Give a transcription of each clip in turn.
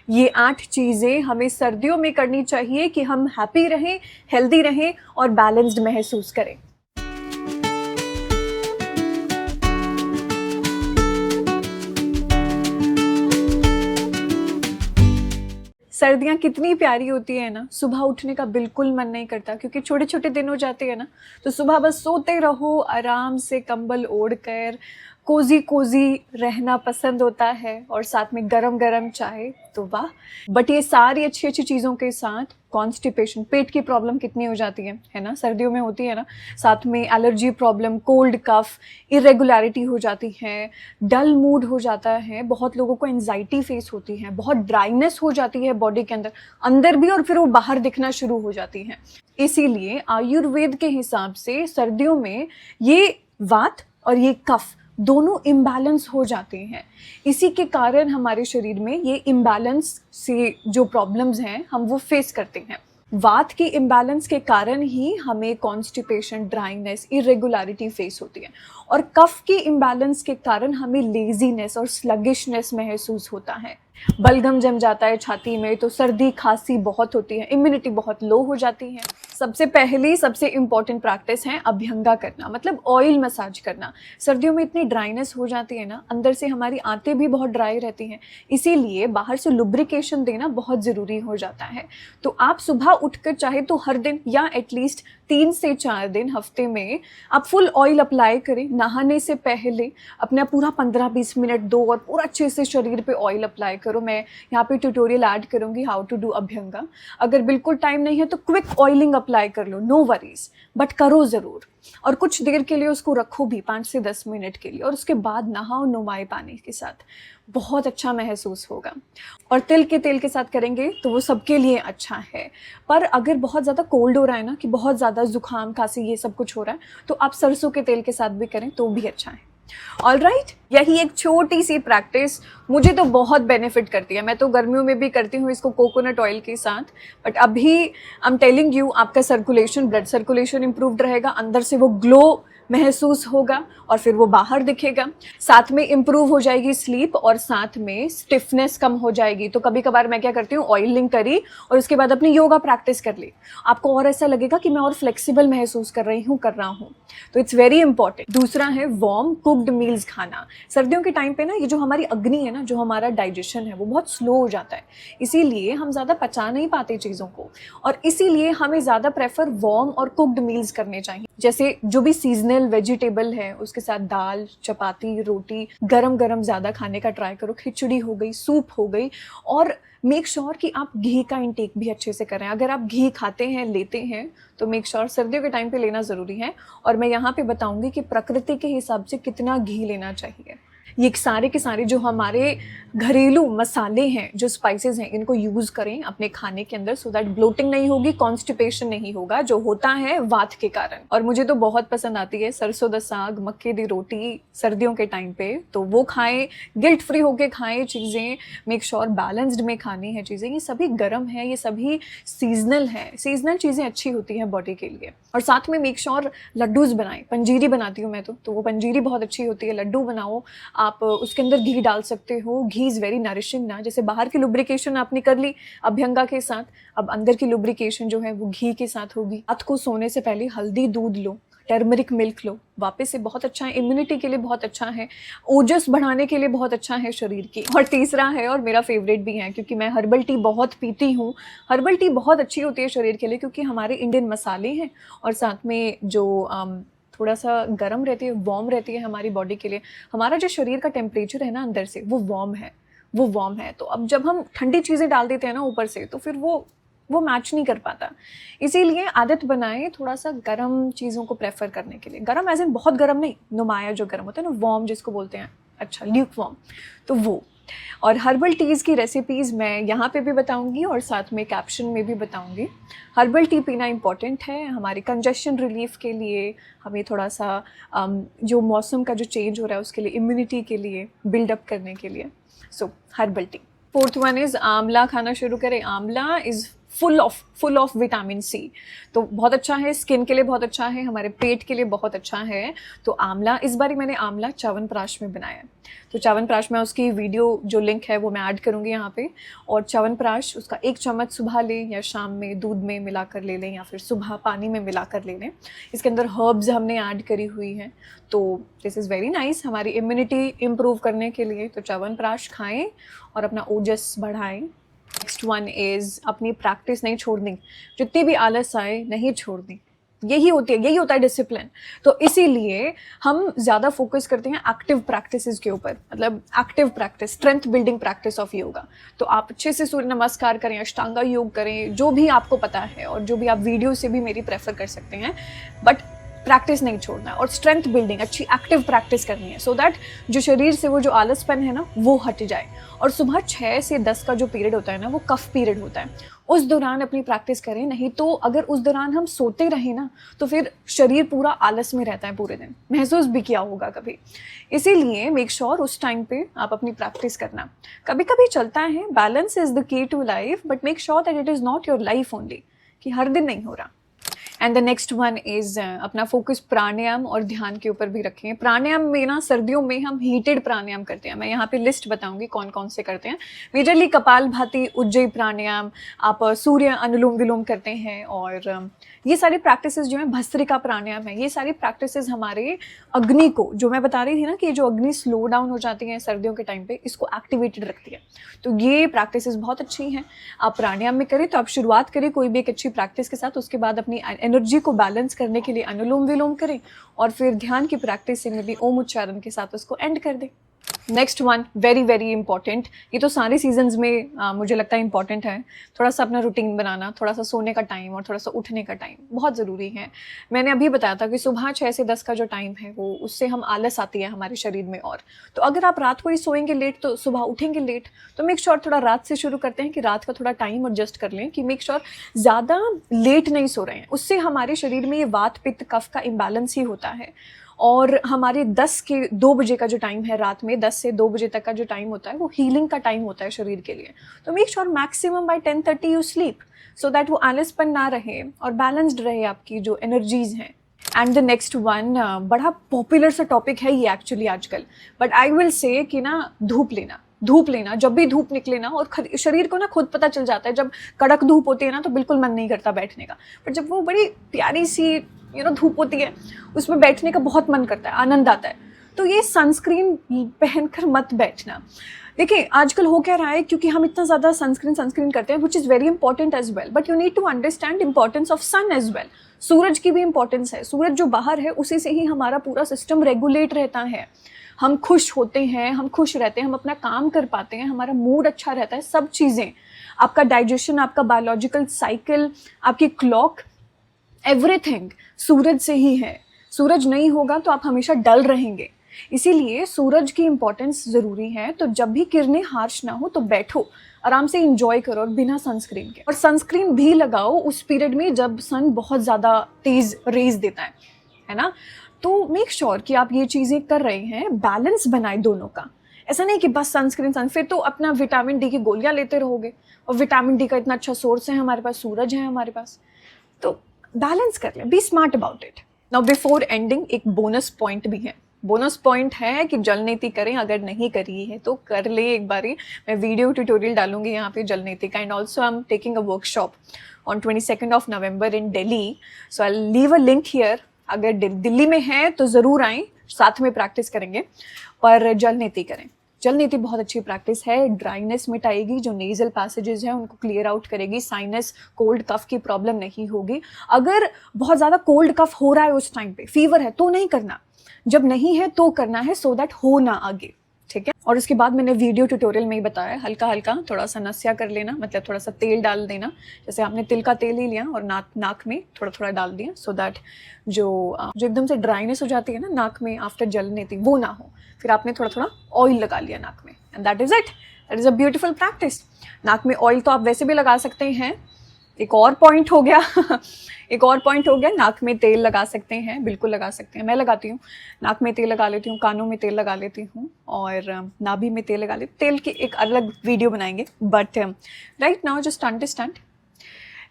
ये 8 चीज़ें हमें सर्दियों में करनी चाहिए कि हम हैप्पी रहें, हेल्दी रहें और बैलेंस्ड महसूस करें। सर्दियाँ कितनी प्यारी होती है ना, सुबह उठने का बिल्कुल मन नहीं करता क्योंकि छोटे-छोटे दिन हो जाते हैं ना, तो सुबह बस सोते रहो आराम से कंबल ओढ़कर, कोज़ी-कोज़ी रहना पसंद होता है और साथ में गरम-गरम चाय, तो वाह! बट ये सारी अच्छी-अच्छी चीज़ों के साथ कॉन्स्टिपेशन, पेट की प्रॉब्लम कितनी हो जाती है ना? सर्दियों में होती है ना, साथ में एलर्जी प्रॉब्लम, कोल्ड कफ, इर्रेगुलैरिटी हो जाती है, डल मूड हो जाता है, बहुत लोगों को एंग्जायटी फेस होती है, बहुत ड्राइनेस हो जाती है बॉडी के अंदर, अंदर भी और फिर वो बाहर दिखना शुरू हो जाती है। इसीलिए आयुर्वेद के हिसाब से सर्दियों में ये वात और ये कफ दोनों इम्बैलेंस हो जाते हैं। इसी के कारण हमारे शरीर में ये इम्बैलेंस से जो प्रॉब्लम्स हैं हम वो फेस करते हैं। वात की इम्बैलेंस के कारण ही हमें कॉन्स्टिपेशन, ड्राइनेस, इरेगुलरिटी फेस होती है और कफ की इम्बैलेंस के कारण हमें लेजीनेस और स्लगिशनेस महसूस होता है। बलगम जम जाता है छाती में, तो सर्दी खांसी बहुत होती है, इम्यूनिटी बहुत लो हो जाती है। सबसे पहली सबसे इम्पॉर्टेंट प्रैक्टिस है अभ्यंगा करना, मतलब ऑयल मसाज करना। सर्दियों में इतनी ड्राइनेस हो जाती है ना, अंदर से हमारी आंतें भी बहुत ड्राई रहती हैं, इसीलिए बाहर से लुब्रिकेशन देना बहुत ज़रूरी हो जाता है। तो आप सुबह उठकर चाहे तो हर दिन या एटलीस्ट 3 से 4 दिन हफ्ते में आप फुल ऑयल अप्लाई करें। नहाने से पहले अपना पूरा 15-20 मिनट दो और पूरा अच्छे से शरीर पे ऑयल अप्लाई करो। मैं यहाँ पे ट्यूटोरियल ऐड करूँगी हाउ टू डू अभ्यंगा। अगर बिल्कुल टाइम नहीं है तो क्विक ऑयलिंग अप्लाई कर लो, नो वरीज, बट करो ज़रूर। और कुछ देर के लिए उसको रखो भी, 5 से 10 मिनट के लिए, और उसके बाद नहाओ नुमाए पानी के साथ, बहुत अच्छा महसूस होगा। और तिल के तेल के साथ करेंगे तो वो सबके लिए अच्छा है। पर अगर बहुत ज़्यादा कोल्ड हो रहा है ना, कि बहुत ज़्यादा जुकाम खांसी ये सब कुछ हो रहा है, तो आप सरसों के तेल के साथ भी करें तो भी अच्छा है। ऑलराइट, यही एक छोटी सी प्रैक्टिस मुझे तो बहुत बेनिफिट करती है। मैं तो गर्मियों में भी करती हूँ इसको कोकोनट ऑयल के साथ, बट अभी आई एम टेलिंग यू, आपका सर्कुलेशन, ब्लड सर्कुलेशन इंप्रूव्ड रहेगा, अंदर से वो ग्लो महसूस होगा और फिर वो बाहर दिखेगा। साथ में इम्प्रूव हो जाएगी स्लीप और साथ में स्टिफनेस कम हो जाएगी। तो कभी कभार मैं क्या करती हूँ, ऑयलिंग करी और उसके बाद अपनी योगा प्रैक्टिस कर ली, आपको और ऐसा लगेगा कि मैं और फ्लेक्सिबल महसूस कर रहा हूँ। तो इट्स वेरी इंपॉर्टेंट। दूसरा है वार्म कुक्ड मील्स खाना। सर्दियों के टाइम पे ना, ये जो हमारी अग्नि है ना, जो हमारा डाइजेशन है, वो बहुत स्लो हो जाता है, इसीलिए हम ज़्यादा पचा नहीं पाते चीज़ों को, और इसीलिए हमें ज़्यादा प्रेफर वार्म और कुक्ड मील्स करने चाहिए। जैसे जो भी सीजनल वेजिटेबल है उसके साथ दाल, चपाती, रोटी गरम गरम ज़्यादा खाने का ट्राई करो। खिचड़ी हो गई, सूप हो गई, और मेक श्योर कि आप घी का इंटेक भी अच्छे से करें। अगर आप घी खाते हैं, लेते हैं, तो मेक श्योर सर्दियों के टाइम पे लेना ज़रूरी है। और मैं यहाँ पे बताऊँगी कि प्रकृति के हिसाब से कितना घी लेना चाहिए। ये सारे के सारे जो हमारे घरेलू मसाले हैं, जो स्पाइसेस हैं, इनको यूज़ करें अपने खाने के अंदर, सो दैट ब्लोटिंग नहीं होगी, कॉन्स्टिपेशन नहीं होगा, जो होता है वात के कारण। और मुझे तो बहुत पसंद आती है सरसों दा साग, मक्के दी रोटी सर्दियों के टाइम पे, तो वो खाएं, गिल्ट फ्री होके खाएं चीज़ें, मेक श्योर बैलेंस्ड में खानी है चीज़ें। ये सभी गर्म है, ये सभी सीजनल है, सीजनल चीज़ें अच्छी होती हैं बॉडी के लिए। और साथ में मेक श्योर लड्डूज़ बनाएं। पंजीरी बनाती हूँ मैं तो वो पंजीरी बहुत अच्छी होती है। लड्डू बनाओ, आप उसके अंदर घी डाल सकते हो। घी इज़ वेरी नरिशिंग ना, जैसे बाहर की लुब्रिकेशन आपने कर ली अभ्यंगा के साथ, अब अंदर की लुब्रिकेशन जो है वो घी के साथ होगी। रात को सोने से पहले हल्दी दूध लो, टर्मरिक मिल्क लो, वापस से बहुत अच्छा है, इम्यूनिटी के लिए बहुत अच्छा है, ओजस बढ़ाने के लिए बहुत अच्छा है शरीर की। और तीसरा है, और मेरा फेवरेट भी है, क्योंकि मैं हर्बल टी बहुत पीती हूँ। हर्बल टी बहुत अच्छी होती है शरीर के लिए, क्योंकि हमारे इंडियन मसाले हैं और साथ में जो थोड़ा सा गर्म रहती है, वार्म रहती है हमारी बॉडी के लिए। हमारा जो शरीर का टेम्परेचर है ना अंदर से, वो वार्म है। तो अब जब हम ठंडी चीज़ें डाल देते हैं ना ऊपर से, तो फिर वो मैच नहीं कर पाता। इसीलिए आदत बनाएं थोड़ा सा गर्म चीज़ों को प्रेफर करने के लिए। गर्म एज इन बहुत गर्म नहीं, नुमाया जो गर्म होता है ना, वार्म जिसको बोलते हैं, अच्छा ल्यूक वार्म, तो वो। और हर्बल टीज़ की रेसिपीज़ मैं यहाँ पे भी बताऊँगी और साथ में कैप्शन में भी बताऊँगी। हर्बल टी पीना इम्पॉर्टेंट है हमारे कंजेशन रिलीफ के लिए, हमें थोड़ा सा जो मौसम का जो चेंज हो रहा है उसके लिए, इम्यूनिटी के लिए, बिल्डअप करने के लिए। So herbal tea. Fourth one is amla खाना शुरू करें। Amla is full of vitamin C. तो बहुत अच्छा है, स्किन के लिए बहुत अच्छा है, हमारे पेट के लिए बहुत अच्छा है। तो आंवला, इस बार मैंने आंवला च्यवनप्राश में बनाया है। तो च्यवनप्राश में उसकी वीडियो जो लिंक है वो मैं ऐड करूँगी यहाँ पे। और च्यवनप्राश उसका 1 चम्मच सुबह लें या शाम में दूध में मिला कर ले लें या फिर सुबह पानी में मिला कर ले लें। इसके अंदर हर्ब्स हमने ऐड करी हुई हैं, तो दिस इज़ वेरी नाइस हमारी इम्यूनिटी इम्प्रूव करने के लिए। तो च्यवनप्राश खाएँ और अपना ओजस बढ़ाएँ। नेक्स्ट वन इज़ अपनी प्रैक्टिस नहीं छोड़नी, जितनी भी आलस आए नहीं छोड़नी। यही होता है डिसिप्लिन। तो इसीलिए हम ज़्यादा फोकस करते हैं एक्टिव प्रैक्टिसेस के ऊपर, मतलब active practice, strength building practice of yoga. तो आप अच्छे से सूर्य नमस्कार करें, अष्टांगा योग करें, जो भी आपको पता है और जो भी आप वीडियो से भी मेरी प्रेफर कर सकते हैं, बट प्रैक्टिस नहीं छोड़ना है और स्ट्रेंथ बिल्डिंग अच्छी एक्टिव प्रैक्टिस करनी है, सो दैट जो शरीर से वो जो आलसपन है ना वो हट जाए। और सुबह 6 से 10 का जो पीरियड होता है ना वो कफ पीरियड होता है, उस दौरान अपनी प्रैक्टिस करें। नहीं तो अगर उस दौरान हम सोते रहे ना तो फिर शरीर पूरा आलस में रहता है पूरे दिन, महसूस भी किया होगा कभी। इसीलिए मेक श्योर उस टाइम पे आप अपनी प्रैक्टिस करना। कभी कभी चलता है, balance is the key to life, but make sure that it is not your life only, कि हर दिन नहीं हो रहा। And the next one is अपना फोकस प्राणायाम और ध्यान के ऊपर भी रखें। प्राणायाम में ना सर्दियों में हम हीटेड प्राणायाम करते हैं, मैं यहाँ पे लिस्ट बताऊंगी कौन कौन से करते हैं। मेजरली कपालभाति, उज्जयी प्राणायाम, आप सूर्य अनुलोम विलोम करते हैं, और ये सारी प्रैक्टिसेस जो है, भस्त्रिका प्राणायाम है, ये सारी प्रैक्टिसेस हमारे अग्नि को, जो मैं बता रही थी ना कि जो अग्नि स्लो डाउन हो जाती है सर्दियों के टाइम पे, इसको एक्टिवेटेड रखती है। तो ये प्रैक्टिसेस बहुत अच्छी हैं, आप प्राणायाम में करें। तो आप शुरुआत करें कोई भी एक अच्छी प्रैक्टिस के साथ, उसके बाद अपनी एनर्जी को बैलेंस करने के लिए अनुलोम विलोम करें, और फिर ध्यान की प्रैक्टिस से में भी ओम उच्चारण के साथ उसको एंड कर दें। Next one very very important, ये तो सारे सीजन्स में मुझे लगता है इंपॉर्टेंट है, थोड़ा सा अपना रूटीन बनाना, थोड़ा सा सोने का टाइम और थोड़ा सा उठने का टाइम बहुत ज़रूरी है। मैंने अभी बताया था कि सुबह 6 से 10 का जो टाइम है वो, उससे हम आलस आती है हमारे शरीर में। और तो अगर आप रात को ही सोएंगे लेट तो सुबह उठेंगे लेट। तो मेक श्योर थोड़ा रात से शुरू करते हैं कि रात का थोड़ा टाइम एडजस्ट कर लें, कि मेक श्योर ज़्यादा लेट नहीं सो रहे हैं, उससे हमारे शरीर में ये वात पित्त कफ का इम्बैलेंस ही होता है। और हमारे 10 के 2 बजे का जो टाइम है रात में, 10 से 2 बजे तक का जो टाइम होता है वो हीलिंग का टाइम होता है शरीर के लिए। तो make sure maximum bye 10:30 you sleep, so that वो आलसपन ना रहे और बैलेंस्ड रहे आपकी जो एनर्जीज हैं। एंड द नेक्स्ट वन, बड़ा पॉपुलर सा टॉपिक है ये एक्चुअली आजकल, बट आई विल से कि ना धूप लेना, जब भी धूप निकले ना, और शरीर को ना खुद पता चल जाता है, जब कड़क धूप होती है ना तो बिल्कुल मन नहीं करता बैठने का, पर जब वो बड़ी प्यारी सी धूप होती है उसमें बैठने का बहुत मन करता है, आनंद आता है। तो ये सनस्क्रीन पहनकर मत बैठना। देखिए आजकल हो क्या रहा है, क्योंकि हम इतना ज़्यादा सनस्क्रीन करते हैं, which is very important as well, but you need to understand importance of sun as well. सूरज की भी इंपॉर्टेंस है, सूरज जो बाहर है उसी से ही हमारा पूरा सिस्टम रेगुलेट रहता है, हम खुश होते हैं, हम खुश रहते हैं, हम अपना काम कर पाते हैं, हमारा मूड अच्छा रहता है, सब चीज़ें, आपका डाइजेशन, आपका बायोलॉजिकल साइकिल, आपकी क्लॉक, एवरीथिंग सूरज से ही है। सूरज नहीं होगा तो आप हमेशा डल रहेंगे, इसीलिए सूरज की इंपॉर्टेंस ज़रूरी है। तो जब भी किरणें हार्श ना हो तो बैठो, आराम से इंजॉय करो, और बिना सनस्क्रीन के। और सनस्क्रीन भी लगाओ उस पीरियड में जब सन बहुत ज़्यादा तेज़ रेज देता है ना। तो मेक श्योर कि आप ये चीज़ें कर रहे हैं, बैलेंस बनाए दोनों का। ऐसा नहीं कि बस सनस्क्रीन, फिर तो अपना विटामिन डी की गोलियाँ लेते रहोगे, और विटामिन डी का इतना अच्छा सोर्स है हमारे पास, सूरज है हमारे पास। तो बैलेंस कर लें, be smart about it. Now before ending एक बोनस पॉइंट भी है। बोनस पॉइंट है कि जल नीति करें, अगर नहीं करी है तो कर लें एक बारी। मैं वीडियो ट्यूटोरियल डालूंगी यहाँ पे जल नीति का, and also I am taking a workshop on 22 of November in Delhi, so I leave a link here. अगर दिल्ली में है तो ज़रूर आएँ, साथ में प्रैक्टिस करेंगे। पर जल नीति करें, जल नीति बहुत अच्छी प्रैक्टिस है, ड्राइनेस मिटाएगी, जो नेजल पैसेजेस हैं उनको क्लियर आउट करेगी, साइनस कोल्ड कफ की प्रॉब्लम नहीं होगी। अगर बहुत ज़्यादा कोल्ड कफ हो रहा है उस टाइम पे, फीवर है, तो नहीं करना, जब नहीं है तो करना है, सो दैट हो ना आगे, ठीक है। और उसके बाद मैंने वीडियो ट्यूटोरियल में ही बताया, हल्का हल्का थोड़ा सा नस्या कर लेना, मतलब थोड़ा सा तेल डाल देना, जैसे आपने तिल का तेल ही लिया और नाक में थोड़ा थोड़ा डाल दिया, सो दैट जो एकदम से ड्राइनेस हो जाती है ना नाक में आफ्टर जल नीति, वो ना हो। फिर आपने थोड़ा थोड़ा ऑयल लगा लिया नाक में, and that is it, that is a beautiful practice. नाक में ऑयल तो आप वैसे भी लगा सकते हैं। एक और पॉइंट हो गया एक और पॉइंट हो गया, नाक में तेल लगा सकते हैं, बिल्कुल लगा सकते हैं, मैं लगाती हूँ, नाक में तेल लगा लेती हूँ, कानों में तेल लगा लेती हूँ, और नाभि में तेल लगा लेती हूँ। तेल की एक अलग वीडियो बनाएंगे, but right now just understand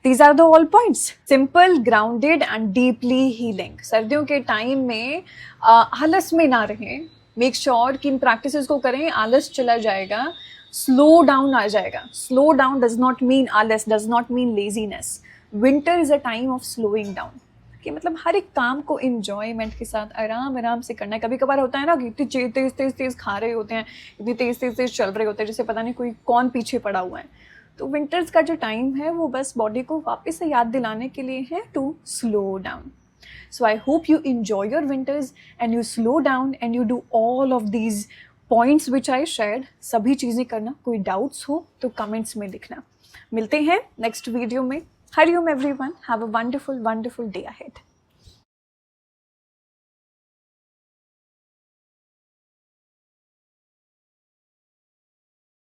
These are the all points. Simple, grounded and deeply healing. सर्दियों के टाइम में आलस में ना रहें. मेक श्योर कि इन प्रैक्टिसेस को करें, आलस चला जाएगा, स्लो डाउन आ जाएगा. Slow down does not mean आलस, does not mean laziness. Winter is a time of slowing down, कि मतलब हर एक काम को इंजॉयमेंट के साथ आराम आराम से करना है. कभी कभार होता है ना कि इतनी तेज तेज तेज खा रहे होते हैं, इतनी तेज तेज तेज चल रहे होते हैं, जैसे पता नहीं कोई कौन पीछे पड़ा हुआ है. तो विंटर्स का जो टाइम है वो बस बॉडी को वापस से याद दिलाने के लिए है to slow down. So I hope you enjoy your winters and you slow down and you do all of these points which I shared. सभी चीज़ें करना. कोई डाउट्स हो तो कमेंट्स में लिखना. मिलते हैं नेक्स्ट वीडियो में. Hariom everyone. Have a wonderful wonderful day ahead.